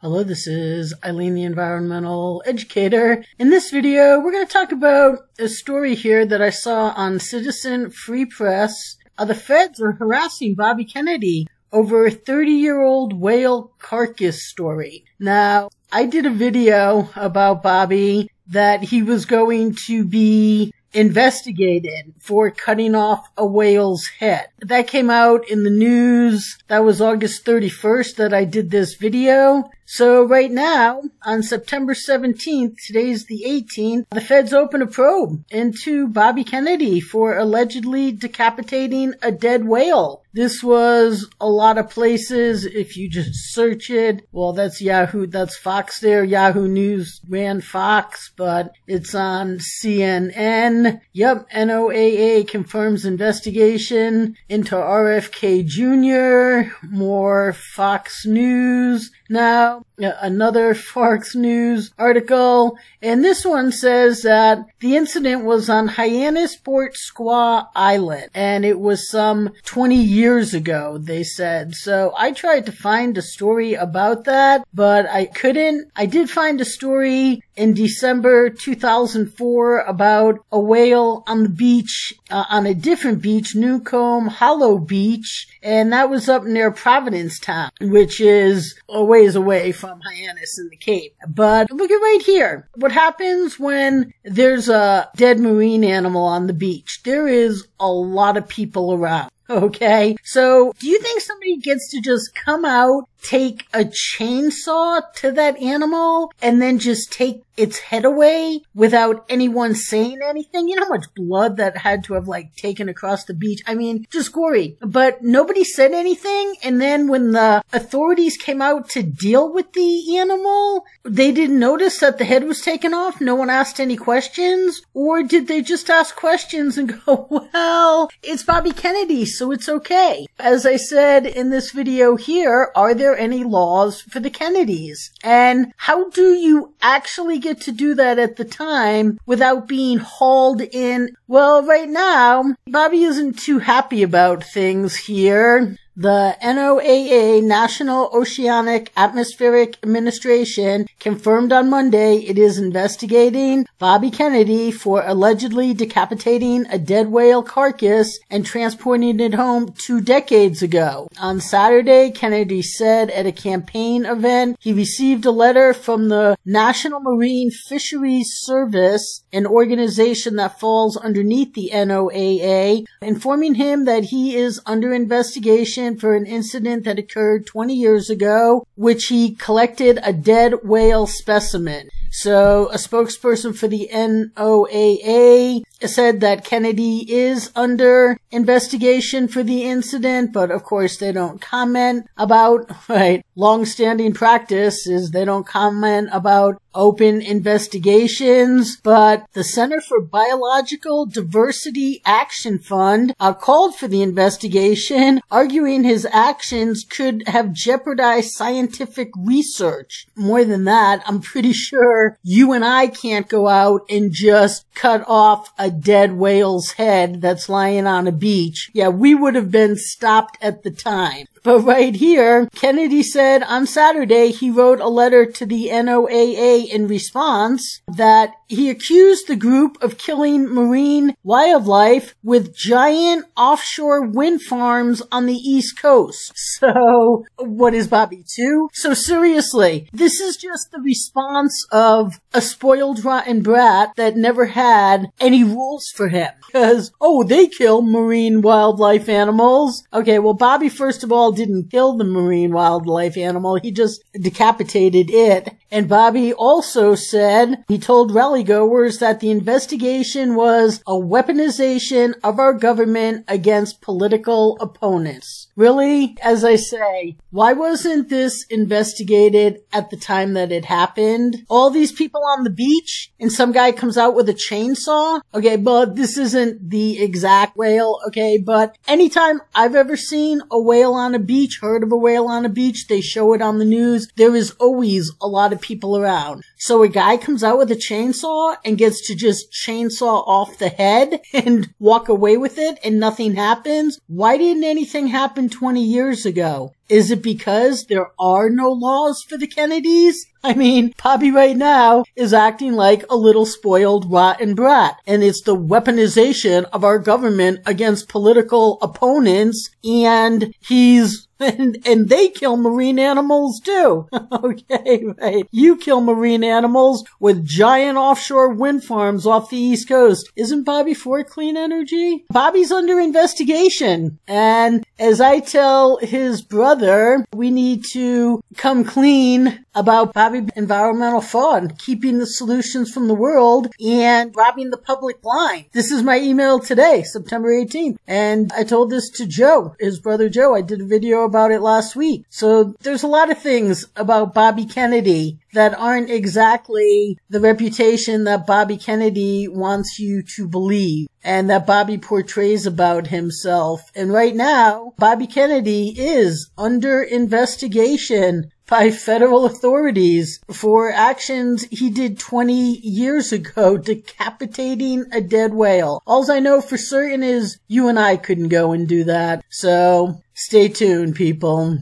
Hello, this is Eileen, the environmental educator. In this video, we're going to talk about a story here that I saw on Citizen Free Press. The feds are harassing Bobby Kennedy over a 30-year-old whale carcass story. Now, I did a video about Bobby that he was going to be investigated for cutting off a whale's head. That came out in the news. That was August 31st that I did this video. So right now, on September 17th, today's the 18th, the feds open a probe into Bobby Kennedy for allegedly decapitating a dead whale. This was a lot of places. If you just search it, well, that's Yahoo, that's Fox there. Yahoo News ran Fox, but it's on CNN. Yep, NOAA confirms investigation into RFK Jr. More Fox News. Now, another Fox News article, and this one says that the incident was on Hyannisport Squaw Island, and it was some 20 years ago, they said. So I tried to find a story about that, but I couldn't. I did find a story in December 2004 about a whale on the beach, on a different beach, Newcomb Hollow Beach, and that was up near Providencetown, which is a ways away from Hyannis in the Cape. But look at right here. What happens when there's a dead marine animal on the beach? There is a lot of people around. Okay, so do you think somebody gets to just come out, take a chainsaw to that animal, and then just take its head away without anyone saying anything? You know how much blood that had to have, taken across the beach? I mean, just gory. But nobody said anything, and then when the authorities came out to deal with the animal, they didn't notice that the head was taken off? No one asked any questions? Or did they just ask questions and go, well, it's Bobby Kennedy, so it's okay? As I said in this video here, are there any laws for the Kennedys? And how do you actually get to do that at the time without being hauled in? Well, right now, Bobby isn't too happy about things here. The NOAA, National Oceanic Atmospheric Administration, confirmed on Monday it is investigating Bobby Kennedy for allegedly decapitating a dead whale carcass and transporting it home 2 decades ago. On Saturday, Kennedy said at a campaign event he received a letter from the National Marine Fisheries Service, an organization that falls underneath the NOAA, informing him that he is under investigation for an incident that occurred 20 years ago, which he collected a dead whale specimen. So a spokesperson for the NOAA said that Kennedy is under investigation for the incident, but of course they don't comment about, long-standing practice is they don't comment about open investigations. But the Center for Biological Diversity Action Fund called for the investigation, arguing his actions could have jeopardized scientific research. More than that, I'm pretty sure you and I can't go out and just cut off a dead whale's head that's lying on a beach. Yeah, we would have been stopped at the time. But right here, Kennedy said on Saturday he wrote a letter to the NOAA in response that he accused the group of killing marine wildlife with giant offshore wind farms on the East Coast. So, what is Bobby, too? So seriously, this is just the response of a spoiled rotten brat that never had any rules for him. Because, they kill marine wildlife animals. Okay, well, Bobby, first of all, didn't kill the marine wildlife animal. He just decapitated it. And Bobby also said, he told rallygoers that the investigation was a weaponization of our government against political opponents. Really? As I say, why wasn't this investigated at the time that it happened? All these people on the beach and some guy comes out with a chainsaw? Okay, but this isn't the exact whale, okay, but anytime I've ever seen a whale on a beach, heard of a whale on a beach, they show it on the news, there is always a lot of people around. So a guy comes out with a chainsaw and gets to just chainsaw off the head and walk away with it and nothing happens? Why didn't anything happen 20 years ago? Is it because there are no laws for the Kennedys? I mean, Bobby right now is acting like a little spoiled rotten brat, and it's the weaponization of our government against political opponents, and and they kill marine animals too. Okay, right. You kill marine animals with giant offshore wind farms off the East Coast. Isn't Bobby for clean energy? Bobby's under investigation. And as I tell his brother, we need to come clean about Bobby environmental fraud, keeping the solutions from the world and robbing the public blind. This is my email today, September 18th. And I told this to Joe, his brother Joe. I did a video about it last week. So there's a lot of things about Bobby Kennedy that aren't exactly the reputation that Bobby Kennedy wants you to believe and that Bobby portrays about himself. And right now, Bobby Kennedy is under investigation by federal authorities for actions he did 20 years ago, decapitating a dead whale. All I know for certain is you and I couldn't go and do that. So stay tuned, people.